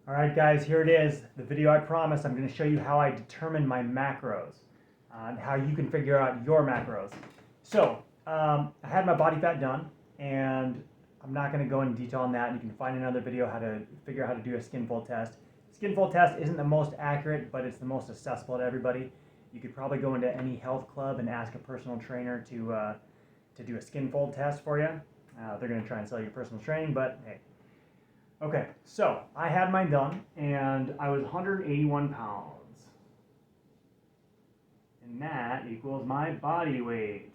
Alright guys, here it is, the video I promised. I'm going to show you how I determine my macros and how you can figure out your macros. So, I had my body fat done, and I'm not going to go into detail on that. You can find another video how to figure out how to do a skin fold test. Skin fold test isn't the most accurate, but it's the most accessible to everybody. You could probably go into any health club and ask a personal trainer to do a skin fold test for you. They're going to try and sell you personal training, but hey. Okay, so I had mine done, and I was 181 pounds. And that equals my body weight.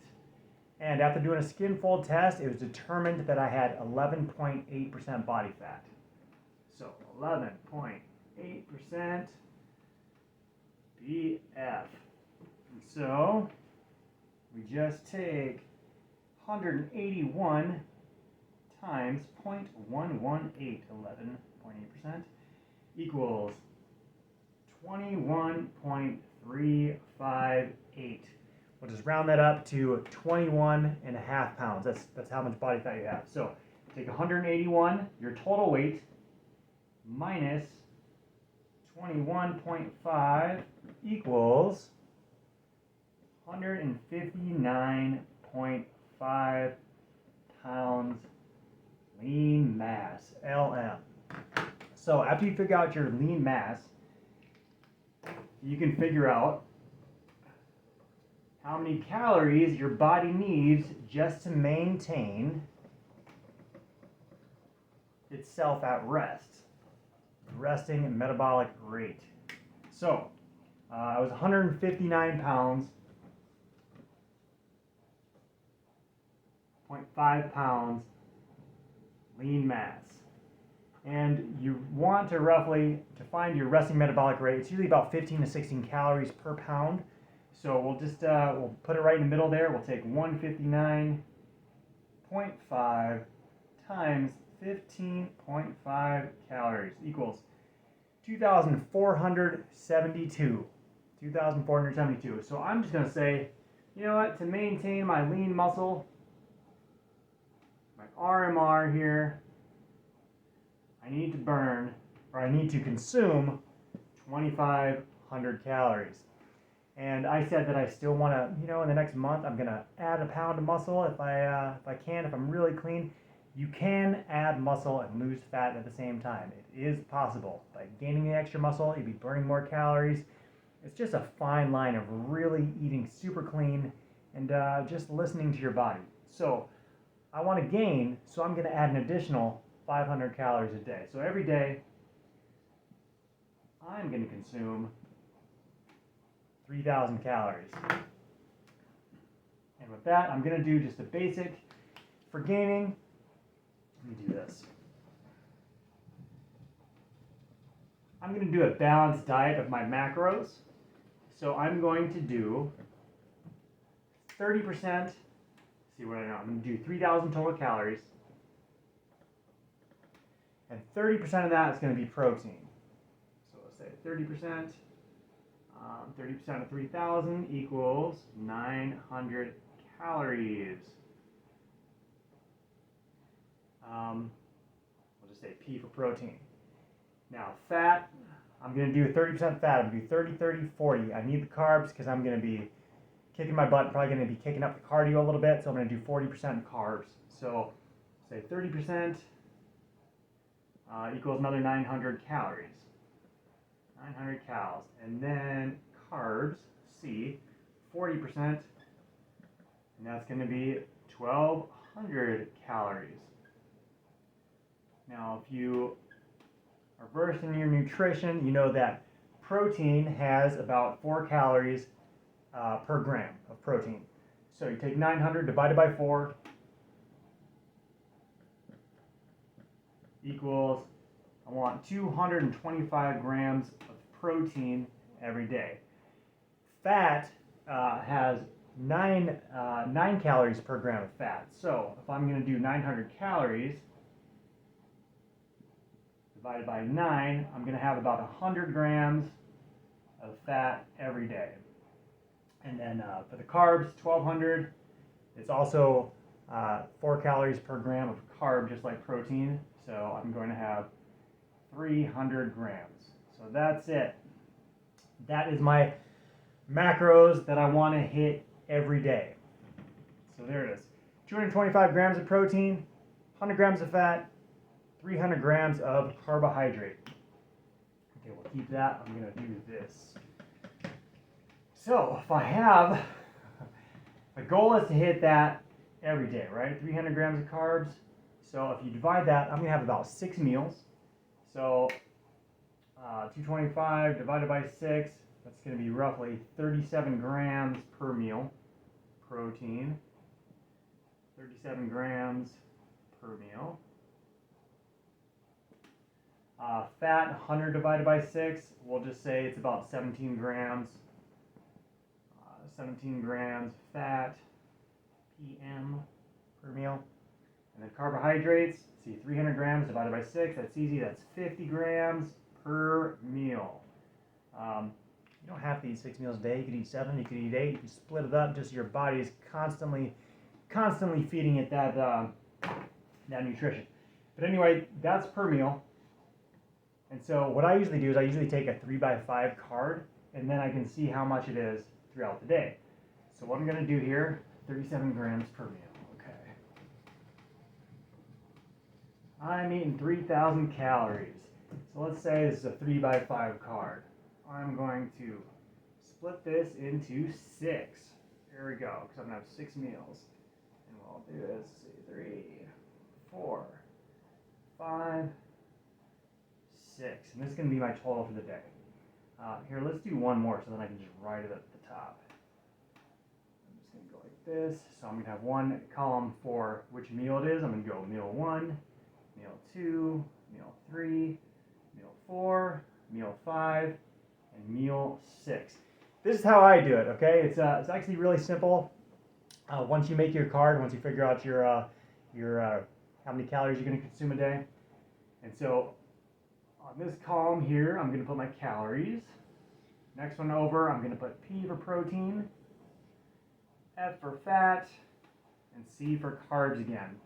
And after doing a skin fold test, it was determined that I had 11.8% body fat. So 11.8% BF. And so we just take 181 times 0.118, 11.8%, equals 21.358. We'll just round that up to 21.5 pounds. That's how much body fat you have. So take 181, your total weight, minus 21.5 equals 159.5 pounds lean mass, LM. So after you figure out your lean mass, you can figure out how many calories your body needs just to maintain itself at rest, resting metabolic rate. So I was 159 pounds, 0.5 pounds lean mass. And you want to find your resting metabolic rate, it's usually about 15 to 16 calories per pound. So we'll just, we'll put it right in the middle there. We'll take 159.5 times 15.5 calories equals 2,472. 2,472. So I'm just going to say, you know what, to maintain my lean muscle, my RMR here, I need to burn, or I need to consume 2,500 calories. And I said that I still want to, in the next month, I'm going to add a pound of muscle if I can, if I'm really clean. You can add muscle and lose fat at the same time. It is possible. By gaining the extra muscle, you'll be burning more calories. It's just a fine line of really eating super clean and just listening to your body. So I want to gain, so I'm going to add an additional 500 calories a day. So every day, I'm going to consume 3,000 calories. And with that, I'm going to do just a basic for gaining. Let me do this. I'm going to do a balanced diet of my macros. So I'm going to do 30%. See what I know. I'm going to do 3,000 total calories. And 30% of that is going to be protein. So let's say 30%. 30% of 3,000 equals 900 calories. We'll just say P for protein. Now fat, I'm going to do 30% fat. I'm going to do 30, 30, 40. I need the carbs because I'm going to be kicking my butt, probably going to be kicking up the cardio a little bit, so I'm going to do 40% carbs. So say 30% equals another 900 calories. 900 calories. And then carbs, C, 40%, and that's going to be 1,200 calories. Now, if you are versed in your nutrition, you know that protein has about 4 calories per gram of protein. So you take 900 divided by 4 equals, I want 225 grams of protein every day. Fat has 9 calories per gram of fat. So if I'm going to do 900 calories divided by 9, I'm going to have about 100 grams of fat every day. And then for the carbs, 1,200. It's also 4 calories per gram of carb, just like protein. So I'm going to have 300 grams. So that's it. That is my macros that I want to hit every day. So there it is. 225 grams of protein, 100 grams of fat, 300 grams of carbohydrate. Okay, we'll keep that. I'm going to do this. So if I have, the goal is to hit that every day, right? 300 grams of carbs. So if you divide that, I'm going to have about 6 meals. So 225 divided by 6, that's going to be roughly 37 grams per meal. Protein, 37 grams per meal. Fat, 100 divided by 6, we'll just say it's about 17 grams. 17 grams fat, PM per meal. And then carbohydrates, see 300 grams divided by 6, that's easy, that's 50 grams per meal. You don't have to eat 6 meals a day. You could eat 7, you could eat 8, you could split it up just so your body is constantly feeding it that nutrition. But anyway, that's per meal. And so what I usually do is I usually take a 3x5 card, and then I can see how much it is throughout the day. So what I'm going to do here, 37 grams per meal. Okay. I'm eating 3,000 calories. So let's say this is a 3x5 card. I'm going to split this into 6. Here we go, because I'm going to have 6 meals. And what I'll do is, see, 3, 4, 5, 6. And this is going to be my total for the day. Here, let's do one more so then I can just write it at the top. I'm just going to go like this. So I'm going to have one column for which meal it is. I'm going to go meal 1, meal 2, meal 3, meal 4, meal 5, and meal 6. This is how I do it, okay? It's actually really simple. Once you make your card, once you figure out your how many calories you're going to consume a day. And so on this column here, I'm going to put my calories. Next one over, I'm going to put P for protein, F for fat, and C for carbs again.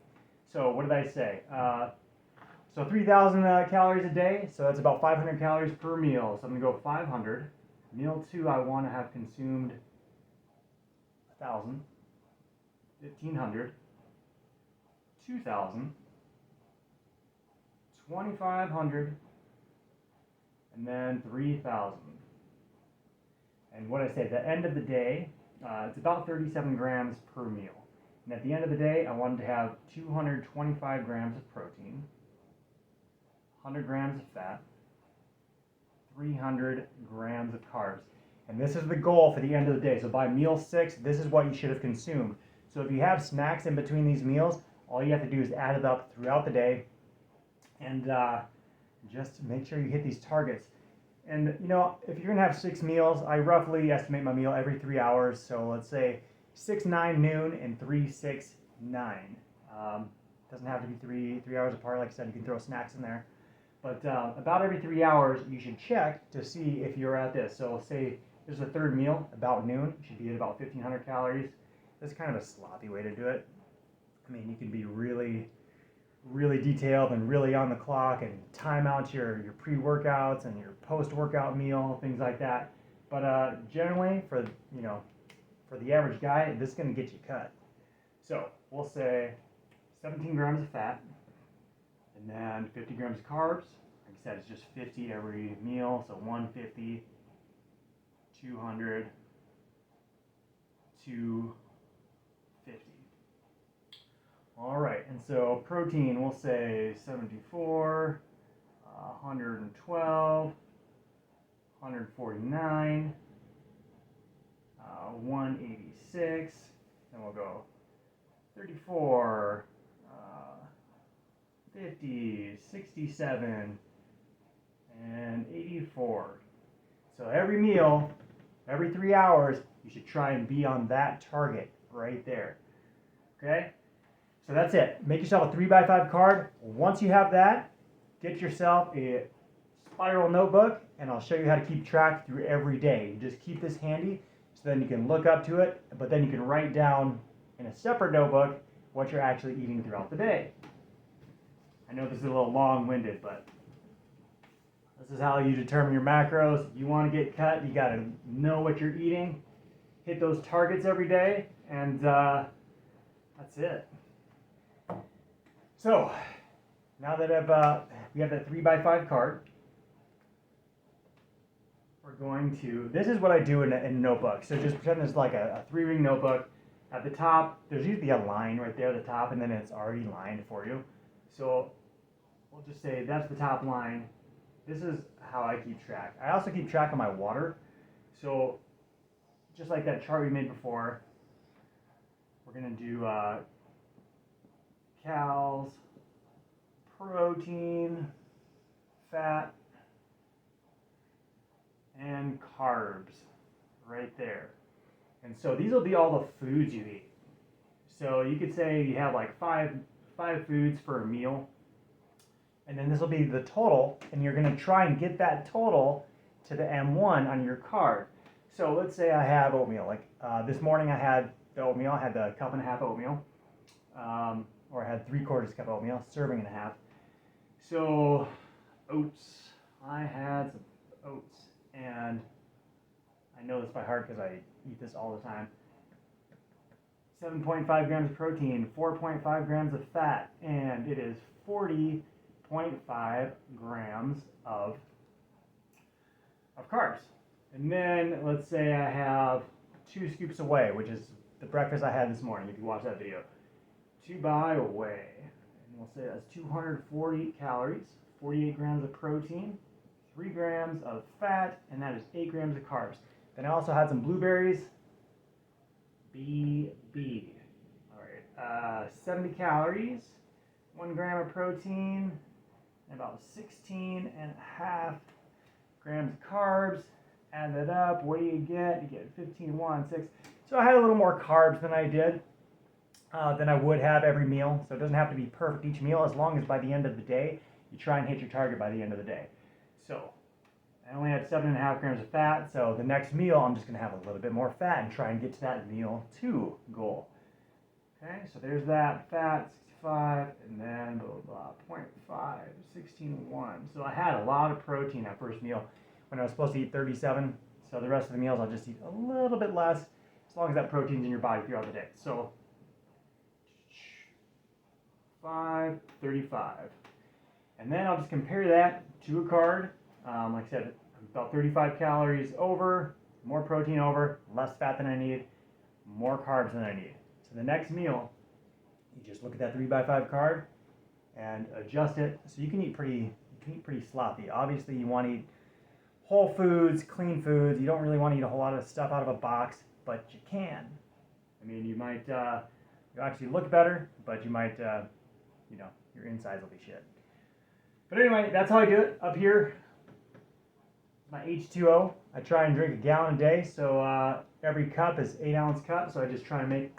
So what did I say? So 3,000 calories a day, so that's about 500 calories per meal. So I'm going to go 500. Meal 2, I want to have consumed 1,000, 1,500, 2,000, 2,500, and then 3,000. And what I say, at the end of the day, it's about 37 grams per meal. And at the end of the day, I wanted to have 225 grams of protein, 100 grams of fat, 300 grams of carbs. And this is the goal for the end of the day. So by meal 6, this is what you should have consumed. So if you have snacks in between these meals, all you have to do is add it up throughout the day and just make sure you hit these targets. And you know, if you're gonna have 6 meals, I roughly estimate my meal every 3 hours. So let's say 6, 9, noon, and 3, 6, 9. Doesn't have to be 3 hours apart. Like I said, you can throw snacks in there. But about every 3 hours, you should check to see if you're at this. So say this is the third meal, about noon. You should be at about 1,500 calories. This is kind of a sloppy way to do it. I mean, you can be really detailed and really on the clock and time out your pre-workouts and your post-workout meal, things like that. But generally, for the average guy, this is going to get you cut. So we'll say 17 grams of fat, and then 50 grams of carbs. Like I said, it's just 50 every meal, so 150, 200, 250. All right, and so protein, we'll say 74, 112, 149, 186, then we'll go 34, 50, 67, and 84. So every meal, every 3 hours, you should try and be on that target right there. Okay? So that's it. Make yourself a 3x5 card. Once you have that, get yourself a spiral notebook, and I'll show you how to keep track through every day. You just keep this handy so then you can look up to it, but then you can write down in a separate notebook what you're actually eating throughout the day. I know this is a little long-winded, but This is how you determine your macros. If you want to get cut, you got to know what you're eating, hit those targets every day, and that's it. So now that we have that 3x5 card, we're going to, this is what I do in a notebook. So just pretend it's like a 3-ring notebook. At the top, there's usually a line right there at the top, and then it's already lined for you. So we'll just say that's the top line. This is how I keep track. I also keep track of my water. So just like that chart we made before, we're going to do calories, protein, fat, and carbs right there. And so these will be all the foods you eat. So you could say you have like five foods for a meal. And then this will be the total, and you're going to try and get that total to the M1 on your card. So let's say I have oatmeal. Like this morning I had the oatmeal. I had the 1.5 cups oatmeal. Or I had 3/4 cup oatmeal, serving and a half. So oats. I had some oats. And I know this by heart because I eat this all the time. 7.5 grams of protein, 4.5 grams of fat, and it is 40.5 grams of carbs. And then let's say I have 2 scoops of whey, which is the breakfast I had this morning, if you watch that video. 2 by whey. And we'll say that's 240 calories, 48 grams of protein, 3 grams of fat, and that is 8 grams of carbs. Then I also had some blueberries, BB. All right, 70 calories, 1 gram of protein, and about 16.5 grams of carbs. Add that up, what do you get? You get 15.16. So I had a little more carbs than I did, than I would have every meal. So it doesn't have to be perfect each meal, as long as by the end of the day, you try and hit your target by the end of the day. So I only had 7.5 grams of fat, so the next meal I'm just going to have a little bit more fat and try and get to that meal 2 goal. Okay, so there's that fat, 65, and then blah, blah, 0.5, 16.1. So I had a lot of protein that first meal when I was supposed to eat 37. So the rest of the meals I'll just eat a little bit less, as long as that protein's in your body throughout the day. So 535. And then I'll just compare that to a card. Like I said, about 35 calories over, more protein over, less fat than I need, more carbs than I need. So the next meal, you just look at that 3x5 card and adjust it. So you can eat pretty sloppy. Obviously, you want to eat whole foods, clean foods. You don't really want to eat a whole lot of stuff out of a box, but you can. I mean, you might you'll actually look better, but you might, your insides will be shit. But anyway, that's how I do it up here. My H2O, I try and drink a gallon a day, so every cup is 8-ounce cup, so I just try and make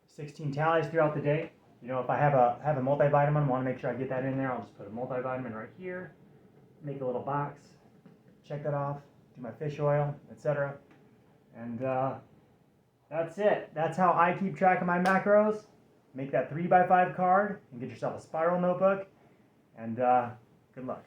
16 tallies throughout the day. You know, if I have a multivitamin, want to make sure I get that in there, I'll just put a multivitamin right here, make a little box, check that off, do my fish oil, etc. And that's it. That's how I keep track of my macros. Make that 3x5 card and get yourself a spiral notebook, and good luck.